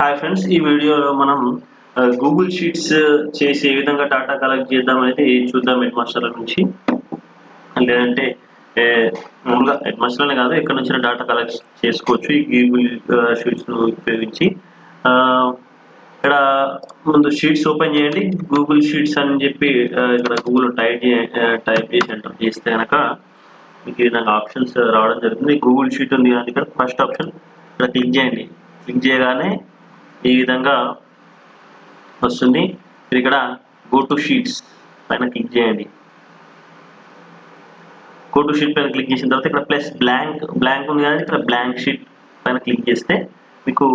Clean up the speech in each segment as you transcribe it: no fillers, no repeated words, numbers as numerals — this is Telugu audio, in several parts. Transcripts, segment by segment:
హాయ్ ఫ్రెండ్స్, ఈ వీడియోలో మనం గూగుల్ షీట్స్ చేసి ఏ విధంగా డాటా కలెక్ట్ చేద్దాం అనేది చూద్దాం. హెడ్ మాస్టర్ల నుంచి లేదంటే మామూలుగా హెడ్ మాస్టర్లనే కాదు, ఎక్కడి నుంచి డాటా కలెక్ట్ చేసుకోవచ్చు ఈ గూగుల్ షీట్స్ను ఉపయోగించి. ఇక్కడ ముందు షీట్స్ ఓపెన్ చేయండి. గూగుల్ షీట్స్ అని చెప్పి ఇక్కడ గూగుల్ టైప్ చేసి ఎంటర్ చేస్తే కనుక మీకు ఈ విధంగా ఆప్షన్స్ రావడం జరుగుతుంది. గూగుల్ షీట్ ఉంది కానీ ఇక్కడ ఫస్ట్ ఆప్షన్ ఇక్కడ క్లిక్ చేయండి. క్లిక్ చేయగానే ఈ విధంగా వస్తుంది. ఇక్కడ గో టు షీట్స్ పైన క్లిక్ చేయండి. గో టు షీట్ పైన క్లిక్ చేసిన తర్వాత ఇక్కడ ప్లస్ బ్లాంక్ ఉంది కానీ ఇక్కడ బ్లాంక్ షీట్ పైన క్లిక్ చేస్తే మీకు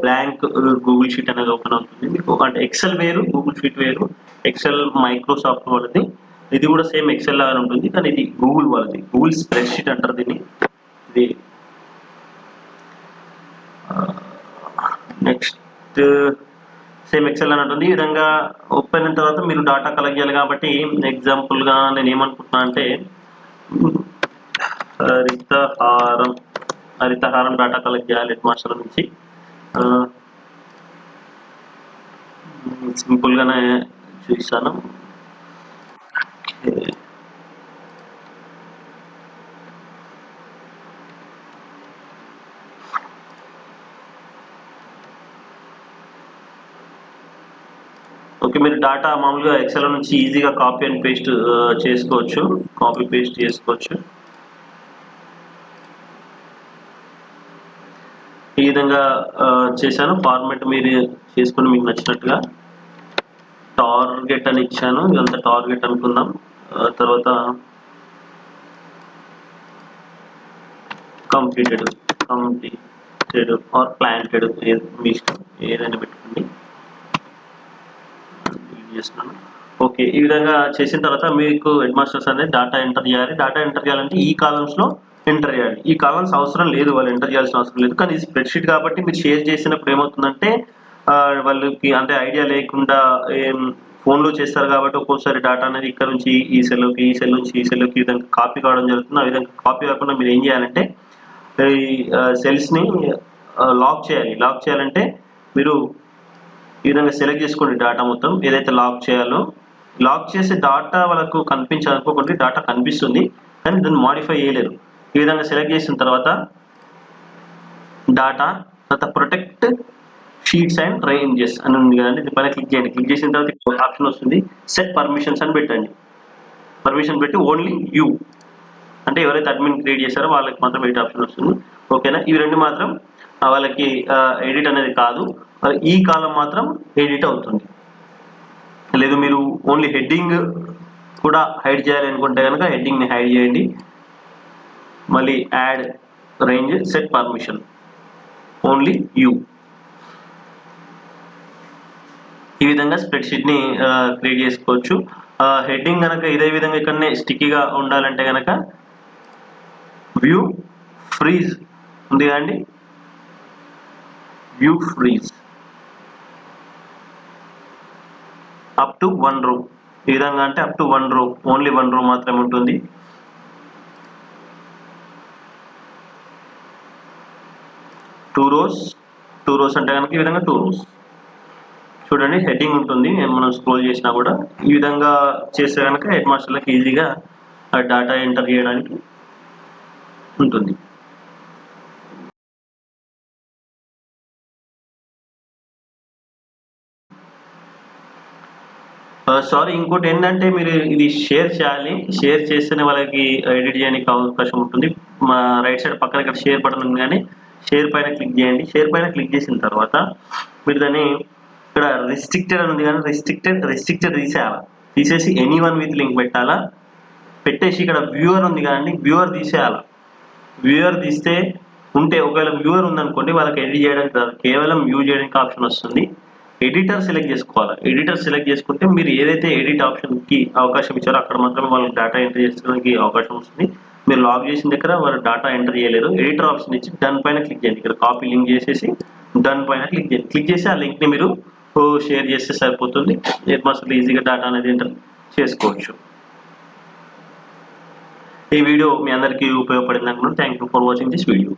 బ్లాంక్ గూగుల్ షీట్ అనేది ఓపెన్ అవుతుంది. మీకు అంటే ఎక్సెల్ వేరు, గూగుల్ షీట్ వేరు. ఎక్సెల్ మైక్రోసాఫ్ట్ వాళ్ళది, ఇది కూడా సేమ్ ఎక్సెల్ లాగా ఉంటుంది కానీ ఇది గూగుల్ వాళ్ళది. గూగుల్ స్ప్రెడ్ షీట్ అంటారు దీన్ని. ఇది నెక్స్ట్ సేమ్ ఎక్సెల్ అని ఉంటుంది. ఈ విధంగా ఓపెన్ అయిన తర్వాత మీరు డాటా కలెక్ట్ చేయాలి కాబట్టి ఎగ్జాంపుల్గా నేను ఏమనుకుంటున్నా అంటే హరితహారం డాటా కలెక్ట్ చేయాలి హెడ్ మాస్టర్ నుంచి. సింపుల్గానే చూపిస్తాను. ఓకే, మీరు డాటా మామూలుగా ఎక్సెల్ నుంచి ఈజీగా కాపీ అండ్ పేస్ట్ చేసుకోవచ్చు. ఈ విధంగా చేశాను. ఫార్మాట్ మీరు చేసుకుని మీకు నచ్చినట్టుగా టార్గెట్ అని ఇచ్చాను. ఇదంతా టార్గెట్ అనుకుందాం. తర్వాత కంప్లీటెడ్ ఆర్ ప్లాంటెడ్ మీ ఇష్టం, ఏదైనా పెట్టుకోండి. చేస్తున్నాను. ఓకే, ఈ విధంగా చేసిన తర్వాత మీకు హెడ్ మాస్టర్స్ అనేది డాటా ఎంటర్ చేయాలి. డాటా ఎంటర్ చేయాలంటే ఈ కాలమ్స్లో ఎంటర్ చేయాలి. ఈ కాలమ్స్ అవసరం లేదు, వాళ్ళు ఎంటర్ చేయాల్సిన అవసరం లేదు. కానీ ఇది స్ప్రెడ్ షీట్ కాబట్టి మీరు షేర్ చేసినప్పుడు ఏమవుతుందంటే వాళ్ళకి అంటే ఐడియా లేకుండా ఫోన్లో చేస్తారు కాబట్టి ఒక్కోసారి డాటా అనేది ఇక్కడ నుంచి ఈ సెల్లోకి, ఈ సెల్ నుంచి ఈ సెల్లోకి ఈ విధంగా కాపీ కావడం జరుగుతుంది. ఆ విధంగా కాపీ కాకుండా మీరు ఏం చేయాలంటే ఈ సెల్స్ని లాక్ చేయాలంటే మీరు ఈ విధంగా సెలెక్ట్ చేసుకోండి. డాటా మొత్తం ఏదైతే లాక్ చేయాలో, లాక్ చేసే డాటా వాళ్ళకు కనిపించాలనుకోకండి. డాటా కనిపిస్తుంది కానీ దాన్ని మాడిఫై చేయలేరు. ఈ విధంగా సెలెక్ట్ చేసిన తర్వాత డాటా తర్వాత ప్రొటెక్ట్ షీట్స్ అండ్ రేంజెస్ అని ఉంది కదండి, దీని పైన క్లిక్ చేయండి. క్లిక్ చేసిన తర్వాత ఆప్షన్ వస్తుంది, సెట్ పర్మిషన్స్ అని పెట్టండి. పర్మిషన్ పెట్టి ఓన్లీ యూ అంటే ఎవరైతే అడ్మిన్ క్రియేట్ చేశారో వాళ్ళకి మాత్రం ఎడిట్ ఆప్షన్ వస్తుంది. ఓకేనా, ఇవి రెండు మాత్రం వాళ్ళకి ఎడిట్ అనేది కాదు. ఈ కాలం మాత్రం ఎడిట్ అవుతుంది. లేదు మీరు ఓన్లీ హెడ్డింగ్ కూడా హైడ్ చేయాలి అనుకుంటే కనుక హెడ్డింగ్ని హైడ్ చేయండి. మళ్ళీ add range, set permission only you. ఈ విధంగా స్ప్రెడ్షీట్ని క్రియేట్ చేసుకోవచ్చు. హెడ్డింగ్ కనుక ఇదే విధంగా ఇక్కడనే స్టిక్కీగా ఉండాలంటే కనుక వ్యూ ఫ్రీజ్ ఉంది కదండి, వ్యూ ఫ్రీజ్ అప్ టు 1 రో. ఈ విధంగా అంటే అప్ టు 1 రో, ఓన్లీ 1 రో మాత్రమే ఉంటుంది. టూ రోస్ అంటే కనుక ఈ విధంగా 2 రోస్ చూడండి. హెడ్డింగ్ ఉంటుంది, మనం స్క్రోల్ చేసినా కూడా ఈ విధంగా చేస్తే కనుక హెడ్ మాస్టర్లకు ఈజీగా డాటా ఎంటర్ చేయడానికి ఉంటుంది. సారీ, ఇంకోటి ఏంటంటే మీరు ఇది షేర్ చేయాలి. షేర్ చేస్తేనే వాళ్ళకి ఎడిట్ చేయడానికి అవకాశం ఉంటుంది. మా రైట్ సైడ్ పక్కన ఇక్కడ షేర్ బటన్ ఉంది కానీ షేర్ పైన క్లిక్ చేయండి. షేర్ పైన క్లిక్ చేసిన తర్వాత మీరు దాన్ని ఇక్కడ రిస్ట్రిక్టెడ్ అని ఉంది కానీ రిస్ట్రిక్టెడ్ తీసేసి ఎనీవన్ విత్ లింక్ పెట్టాలా. పెట్టేసి ఇక్కడ వ్యూవర్ ఉంది కానీ వ్యూవర్ తీసేయాలి. వ్యూవర్ తీస్తే ఒకవేళ వ్యూవర్ ఉందనుకోండి వాళ్ళకి ఎడిట్ చేయడానికి రాదు, కేవలం వ్యూ చేయడానికి ఆప్షన్ వస్తుంది. ఎడిటర్ సెలెక్ట్ చేసుకోవాలి. ఎడిటర్ సెలెక్ట్ చేసుకుంటే మీరు ఏదైతే ఎడిట్ ఆప్షన్కి అవకాశం ఇచ్చారో అక్కడ మాత్రమే వాళ్ళకి డేటా ఎంటర్ చేసుకోవడానికి అవకాశం వస్తుంది. మీరు లాగ్ చేసిన దగ్గర వాళ్ళు డేటా ఎంటర్ చేయలేరు. ఎడిటర్ ఆప్షన్ ఇచ్చి డన్ పైన క్లిక్ చేయండి. ఇక్కడ కాపీ లింక్ చేసేసి డన్ పైన క్లిక్ చేయండి. క్లిక్ చేసి ఆ లింక్ని మీరు షేర్ చేస్తే సరిపోతుంది. హెడ్ మాస్టర్లు ఈజీగా డేటా అనేది ఎంటర్ చేసుకోవచ్చు. ఈ వీడియో మీ అందరికీ ఉపయోగపడింది అనుకుంటున్నాను. Thank you for watching this video.